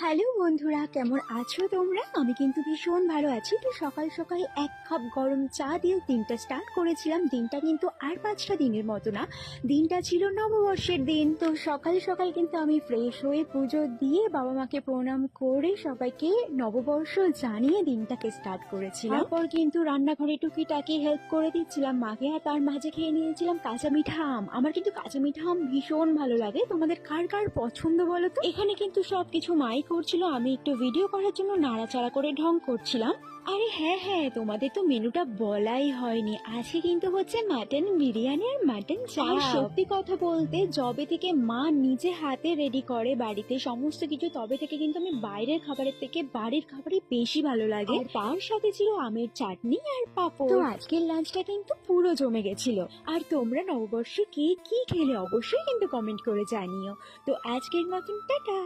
Hello বন্ধুরা, কেমন আছো তোমরা? আমি কিন্তু ভীষণ ভালো আছি। তো সকাল সকাল এক কাপ গরম চা দিয়ে দিনটা স্টার্ট করেছিলাম। দিনটা কিন্তু আর ৫টা দিনের মতো না, দিনটা ছিল নববর্ষের দিন। তো সকাল সকাল কিন্তু আমি ফ্রেশ হয়ে পুজো দিয়ে বাবা মাকে প্রণাম করে সবাইকে নববর্ষ জানিয়ে দিনটাকে স্টার্ট করেছিলাম। তারপর কিন্তু রান্নাঘরে টুকিটাকি হেল্প করে দিচ্ছিলাম মাকে, আর তার মাঝে খেয়ে নিয়েছিলাম কাঁচা মিঠা আম। আমার কিন্তু কাঁচা মিঠা আম ভীষণ ভালো লাগে। তোমাদের কার কার পছন্দ বলো তো? এখানে কিন্তু সবকিছু মাই করছিল, আমি একটু ভিডিও করার জন্য নাড়াচাড়া করে ঢং করছিলাম। আরে হ্যাঁ হ্যাঁ, তোমাদের তো মেনুটা বলাই হয়নি। আজকে কিন্তু হচ্ছে মাটন বিরিয়ানি আর মাটন চা। সত্যি কথা বলতে, যবে থেকে মা নিজে হাতে রেডি করে বাড়িতে সমস্ত কিছু, তবে থেকে কিন্তু আমি বাইরের খাবারের থেকে বাড়ির খাবারই বেশি ভালো লাগে। আর তার সাথে ছিল আমের চাটনি আর পাঁপড়। তো আজকের লাঞ্চটা কিন্তু পুরো জমে গেছিল। আর তোমরা নববর্ষে কে কি খেলে অবশ্যই কিন্তু কমেন্ট করে জানিও। তো আজকের মতন টাটা।